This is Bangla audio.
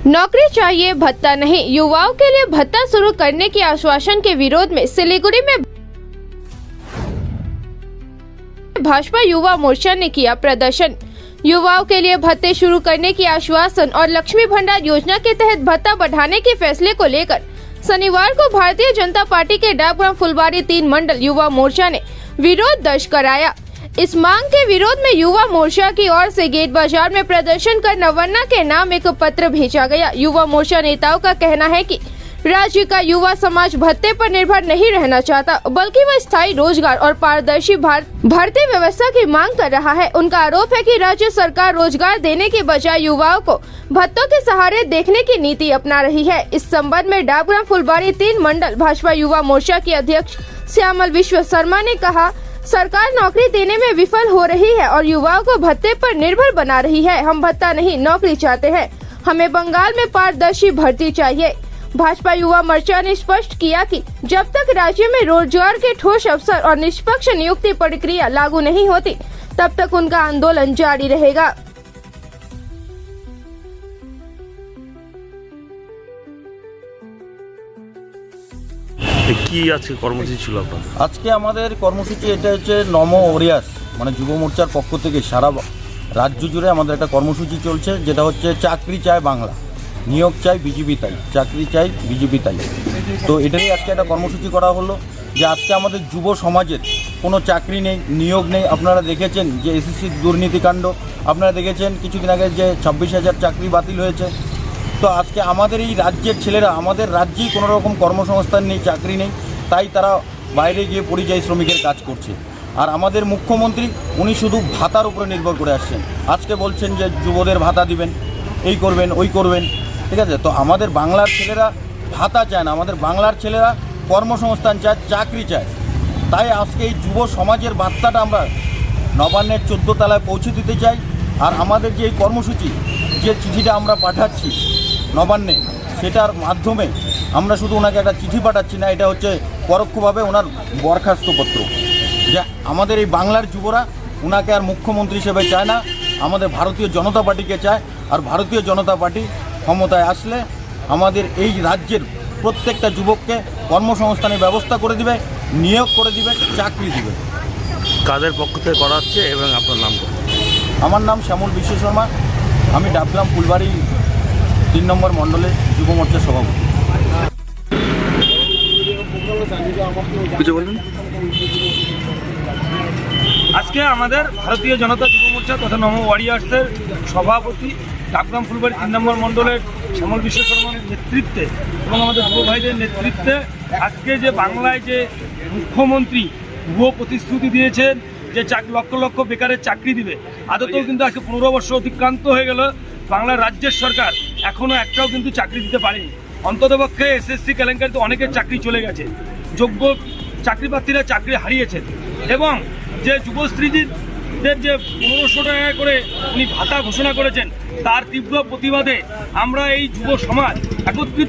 नौकरी चाहिए भत्ता नहीं, युवाओं के लिए भत्ता शुरू करने के आश्वासन के विरोध में सिलीगुड़ी में भाजपा युवा मोर्चा ने किया प्रदर्शन। युवाओं के लिए भत्ते शुरू करने की आश्वासन और लक्ष्मी भंडार योजना के तहत भत्ता बढ़ाने के फैसले को लेकर शनिवार को भारतीय जनता पार्टी के डाकग्राम फुलबाड़ी 3 मंडल युवा मोर्चा ने विरोध दर्ज कराया। इस मांग के विरोध में युवा मोर्चा की ओर से गेट बाजार में प्रदर्शन कर नवन्ना के नाम एक पत्र भेजा गया। युवा मोर्चा नेताओं का कहना है कि राज्य का युवा समाज भत्ते पर निर्भर नहीं रहना चाहता, बल्कि वह स्थायी रोजगार और पारदर्शी भर्ती व्यवस्था की मांग कर रहा है। उनका आरोप है कि राज्य सरकार रोजगार देने के बजाय युवाओं को भत्तों के सहारे देखने की नीति अपना रही है। इस संबंध में डाकग्राम फुलबाड़ी 3 मंडल भाजपा युवा मोर्चा की अध्यक्ष श्यामल विश्व शर्मा ने कहा, सरकार नौकरी देने में विफल हो रही है और युवाओं को भत्ते पर निर्भर बना रही है। हम भत्ता नहीं, नौकरी चाहते हैं। हमें बंगाल में पारदर्शी भर्ती चाहिए। भाजपा युवा मोर्चा ने स्पष्ट किया कि जब तक राज्य में रोजगार के ठोस अवसर और निष्पक्ष नियुक्ति प्रक्रिया लागू नहीं होती, तब तक उनका आंदोलन जारी रहेगा। কি আছে কর্মসূচি ছিল আপনাদের? আজকে আমাদের কর্মসূচি এটা হচ্ছে নমো ওরিয়াস মানে যুব মোর্চার পক্ষ থেকে সারা রাজ্য জুড়ে আমাদের একটা কর্মসূচি চলছে, যেটা হচ্ছে চাকরি চায় বাংলা, নিয়োগ চাই বিজেপি তাই, চাকরি চাই বিজেপি তাই। তো এটারই আজকে একটা কর্মসূচি করা হলো যে আজকে আমাদের যুব সমাজের কোনো চাকরি নেই, নিয়োগ নেই। আপনারা দেখেছেন যে এসএসসি দুর্নীতিকাণ্ড, আপনারা দেখেছেন কিছুদিন আগে যে 26,000 চাকরি বাতিল হয়েছে। তো আজকে আমাদের এই রাজ্যের ছেলেরা, আমাদের রাজ্যেই কোনো রকম কর্মসংস্থান নেই, চাকরি নেই, তাই তারা বাইরে গিয়ে পরিযায়ী শ্রমিকের কাজ করছে। আর আমাদের মুখ্যমন্ত্রী উনি শুধু ভাতার উপরে নির্ভর করে আসছেন। আজকে বলছেন যে যুবদের ভাতা দিবেন, এই করবেন ওই করবেন, ঠিক আছে। তো আমাদের বাংলার ছেলেরা ভাতা চায় না, আমাদের বাংলার ছেলেরা কর্মসংস্থান চায়, চাকরি চায়। তাই আজকে এই যুব সমাজের বার্তাটা আমরা নবান্নের 14 তলায় পৌঁছে দিতে চাই। আর আমাদের যে এই কর্মসূচি, যে চিঠিটা আমরা পাঠাচ্ছি নবান্নে, সেটার মাধ্যমে আমরা শুধু ওনাকে একটা চিঠি পাঠাচ্ছি না, এটা হচ্ছে পরোক্ষভাবে ওনার বরখাস্তপত্র, যে আমাদের এই বাংলার যুবরা ওনাকে আর মুখ্যমন্ত্রী হিসেবে চায় না, আমাদের ভারতীয় জনতা পার্টিকে চায়। আর ভারতীয় জনতা পার্টি ক্ষমতায় আসলে আমাদের এই রাজ্যের প্রত্যেকটা যুবককে কর্মসংস্থানের ব্যবস্থা করে দিবে, নিয়োগ করে দিবে, চাকরি দিবে। কাদের পক্ষ থেকে করা হচ্ছে এবং আপনার নাম? আমার নাম শ্যামল বিশ্ব শর্মা, আমি ডাকগ্রাম ফুলবাড়ি 3 নম্বর মণ্ডলের যুব মোর্চার সভাপতি। আজকে আমাদের ভারতীয় জনতা যুব মোর্চা তথা নমো ওয়ারিয়ার্সের সভাপতি ডাকগ্রাম ফুলবাড়ি 3 নম্বর মণ্ডলের শ্যামল বিশ্ব শর্মার নেতৃত্বে এবং আমাদের যুব ভাইদের নেতৃত্বে আজকে যে বাংলায় যে মুখ্যমন্ত্রী ভুয়ো প্রতিশ্রুতি দিয়েছেন যে লক্ষ লক্ষ বেকারের চাকরি দিবে, আদতেও কিন্তু আজকে 15 বছর অতিক্রান্ত হয়ে গেল, বাংলার রাজ্যের সরকার এখনও একটাও কিন্তু চাকরি দিতে পারেনি। অন্ততপক্ষে এসএসসি কেলেঙ্কারিতে অনেকের চাকরি চলে গেছে, যোগ্য চাকরি প্রার্থীরা চাকরি হারিয়েছেন এবং যে যুবশ্রীদের যে 1500 টাকা করে উনি ভাতা ঘোষণা করেছেন, তার তীব্র প্রতিবাদে আমরা এই যুব সমাজ একত্রিত